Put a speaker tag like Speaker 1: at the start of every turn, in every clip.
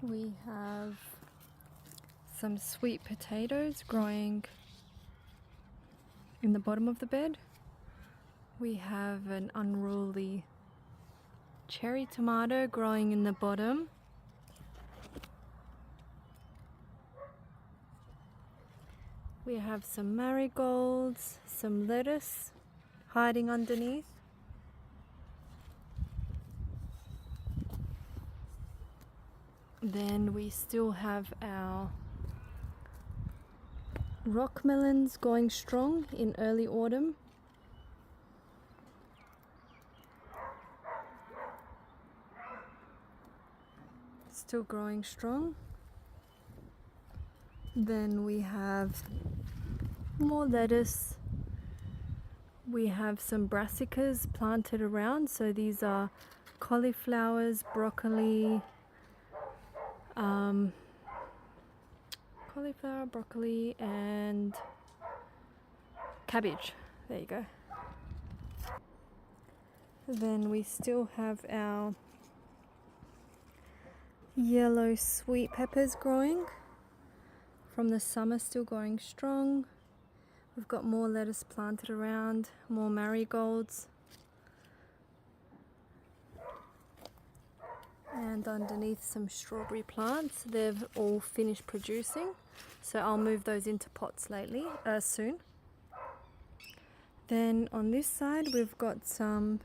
Speaker 1: We have some sweet potatoes growing in the bottom of the bed. We have an unruly cherry tomato growing in the bottom. We have some marigolds, some lettuce hiding underneath. Then we still have our rock melons going strong in early autumn. Still growing strong. Then we have more lettuce. We have some brassicas planted around. So these are cauliflowers, broccoli, and cabbage. There you go. Then we still have our yellow sweet peppers growing from the summer, still going strong. We've got more lettuce planted around, more marigolds. And underneath some strawberry plants. They've all finished producing, so I'll move those into pots soon. Then on this side we've got some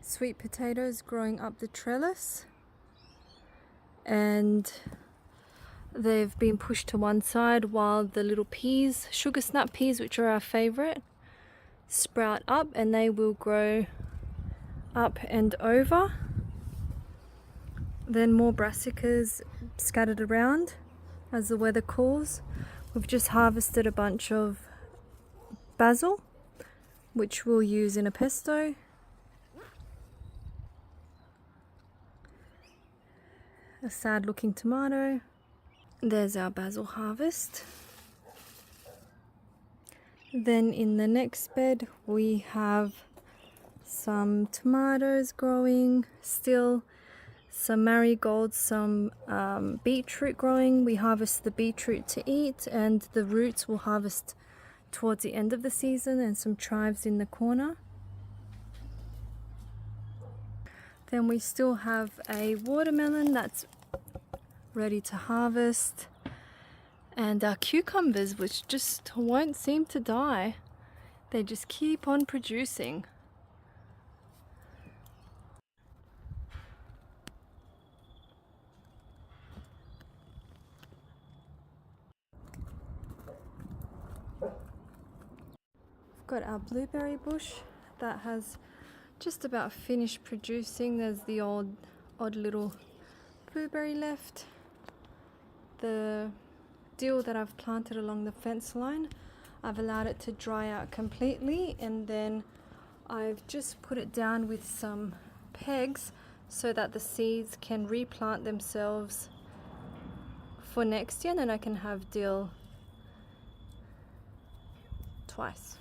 Speaker 1: sweet potatoes growing up the trellis, and they've been pushed to one side while the little peas, sugar snap peas, which are our favourite, sprout up, and they will grow up and over. Then more brassicas scattered around as the weather cools. We've just harvested a bunch of basil, which we'll use in a pesto. A sad looking tomato. There's our basil harvest. Then in the next bed we have some tomatoes growing still, some marigolds, some beetroot growing. We harvest the beetroot to eat, and the roots we'll harvest towards the end of the season, and some chives in the corner. Then we still have a watermelon that's ready to harvest, and our cucumbers, which just won't seem to die. They just keep on producing. We've got our blueberry bush that has just about finished producing. There's the odd little blueberry left. The dill that I've planted along the fence line, I've allowed it to dry out completely, and then I've just put it down with some pegs so that the seeds can replant themselves for next year, and then I can have dill twice.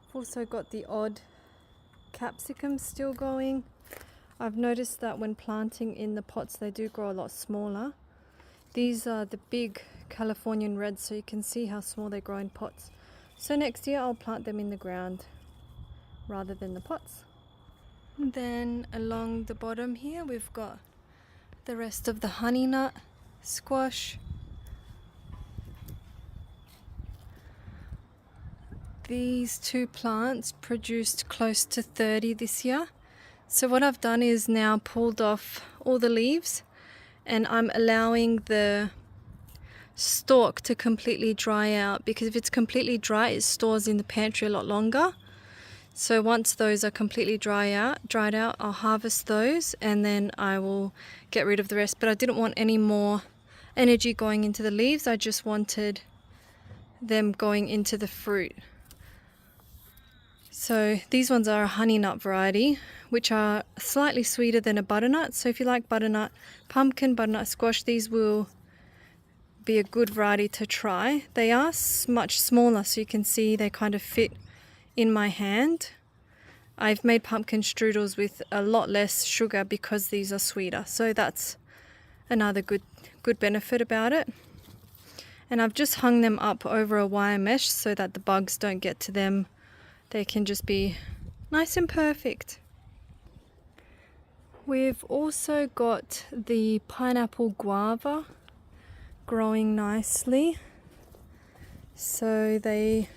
Speaker 1: I've also got the odd capsicum still going. I've noticed that when planting in the pots they do grow a lot smaller. These are the big Californian reds, so you can see how small they grow in pots. So next year I'll plant them in the ground rather than the pots. And then along the bottom here we've got the rest of the honey nut squash. These two plants produced close to 30 this year. So what I've done is now pulled off all the leaves, and I'm allowing the stalk to completely dry out, because if it's completely dry it stores in the pantry a lot longer. So once those are completely dried out, I'll harvest those, and then I will get rid of the rest. But I didn't want any more energy going into the leaves, I just wanted them going into the fruit. So these ones are a honey nut variety, which are slightly sweeter than a butternut. So if you like butternut pumpkin, butternut squash, these will be a good variety to try. They are much smaller, so you can see they kind of fit in my hand. I've made pumpkin strudels with a lot less sugar because these are sweeter. So that's another good benefit about it. And I've just hung them up over a wire mesh so that the bugs don't get to them. They can just be nice and perfect. We've also got the pineapple guava growing nicely. So they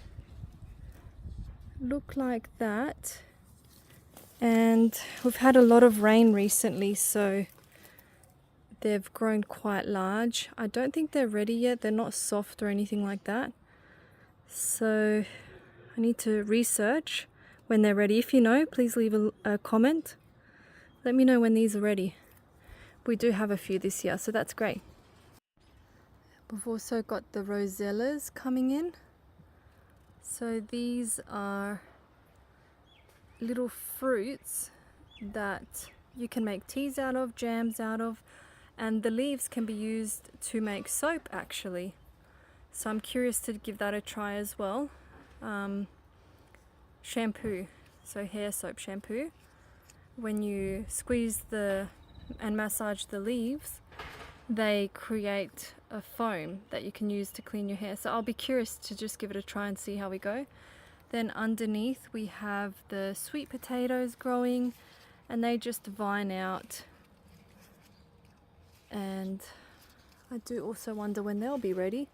Speaker 1: look like that. And we've had a lot of rain recently, so they've grown quite large. I don't think they're ready yet. They're not soft or anything like that. So I need to research when they're ready. If you know, please leave a comment. Let me know when these are ready. We do have a few this year, so that's great. We've also got the rosellas coming in. So these are little fruits that you can make teas out of, jams out of, and the leaves can be used to make soap actually. So I'm curious to give that a try as well. Shampoo, so hair soap shampoo. When you squeeze and massage the leaves, they create a foam that you can use to clean your hair. So I'll be curious to just give it a try and see how we go. Then underneath we have the sweet potatoes growing, and they just vine out. And I do also wonder when they'll be ready.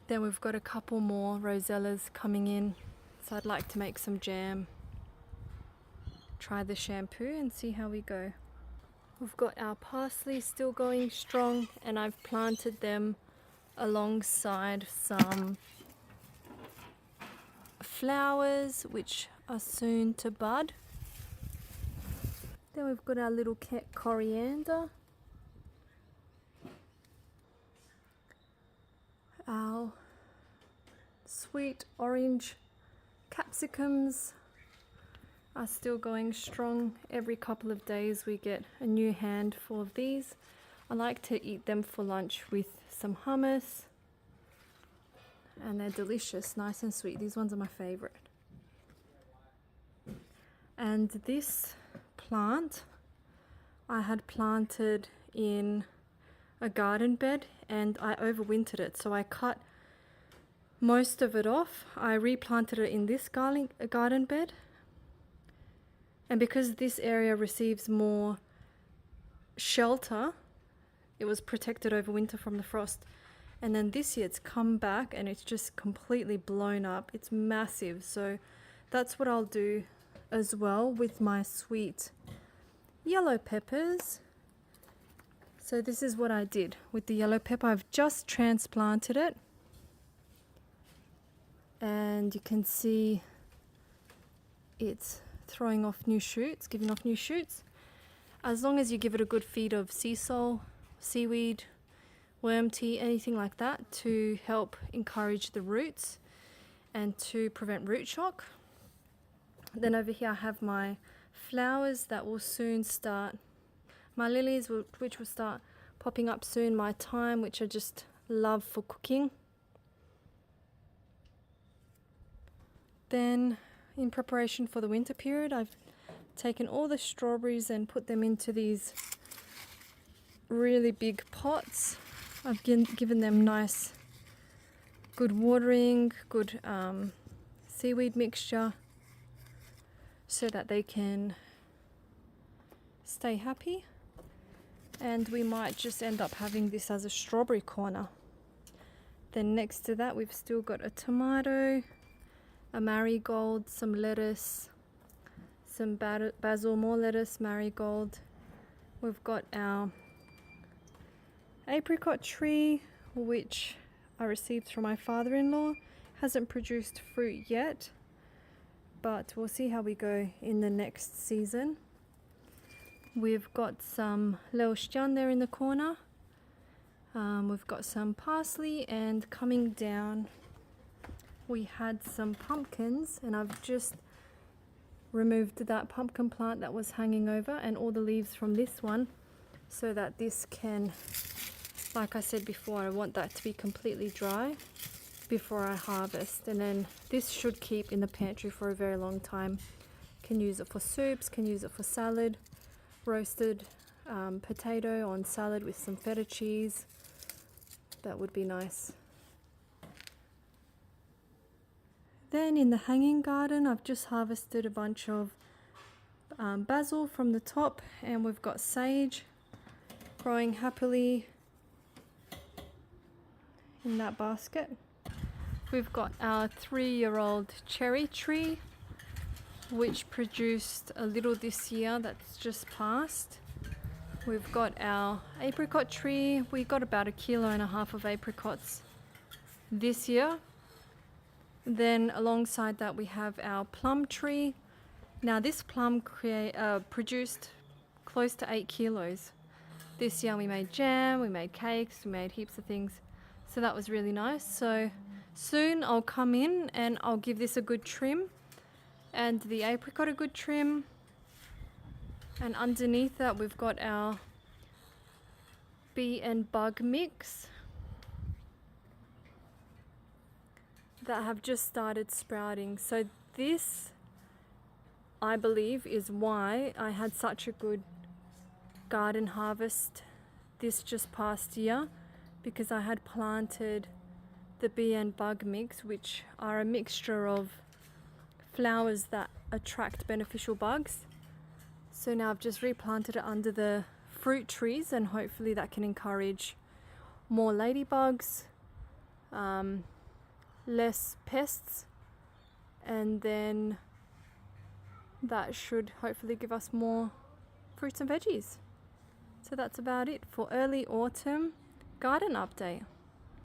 Speaker 1: Then we've got a couple more rosellas coming in. So I'd like to make some jam, try the shampoo and see how we go. We've got our parsley still going strong, and I've planted them alongside some flowers which are soon to bud. Then we've got our little coriander, our sweet orange capsicums are still going strong. Every couple of days we get a new handful of these. I like to eat them for lunch with some hummus, and they're delicious, nice and sweet. These ones are my favorite. And this plant I had planted in a garden bed, and I overwintered it, so I cut most of it off. I replanted it in this garden bed, and because this area receives more shelter, it was protected over winter from the frost. And then this year it's come back and it's just completely blown up. It's massive. So that's what I'll do as well with my sweet yellow peppers. So this is what I did with the yellow pepper. I've just transplanted it, and you can see it's throwing off new shoots, giving off new shoots. As long as you give it a good feed of sea salt, seaweed, worm tea, anything like that, to help encourage the roots and to prevent root shock. Then over here I have my flowers that will soon start, my lilies which will start popping up soon, my thyme which I just love for cooking. Then in preparation for the winter period, I've taken all the strawberries and put them into these really big pots. I've given them nice, good watering, good seaweed mixture, so that they can stay happy. And we might just end up having this as a strawberry corner. Then next to that we've still got a tomato, a marigold, some lettuce, some basil, more lettuce, marigold. We've got our apricot tree, which I received from my father-in-law. Hasn't produced fruit yet, but we'll see how we go in the next season. We've got some laotian there in the corner. We've got some parsley, and coming down we had some pumpkins, and I've just removed that pumpkin plant that was hanging over and all the leaves from this one, so that this can, like I said before, I want that to be completely dry before I harvest. And then this should keep in the pantry for a very long time. Can use it for soups, can use it for salad, roasted potato on salad with some feta cheese. That would be nice. Then in the hanging garden, I've just harvested a bunch of basil from the top, and we've got sage growing happily in that basket. We've got our 3-year-old cherry tree, which produced a little this year that's just passed. We've got our apricot tree. We got about 1.5 kilos of apricots this year. Then alongside that we have our plum tree. Now this plum produced close to 8 kilos. This year we made jam, we made cakes, we made heaps of things. So that was really nice. So soon I'll come in and I'll give this a good trim and the apricot a good trim. And underneath that we've got our bee and bug mix that have just started sprouting. So this, I believe, is why I had such a good garden harvest this just past year, because I had planted the bee and bug mix, which are a mixture of flowers that attract beneficial bugs. So now I've just replanted it under the fruit trees, and hopefully that can encourage more ladybugs, less pests, and then that should hopefully give us more fruits and veggies. So that's about it for early autumn garden update.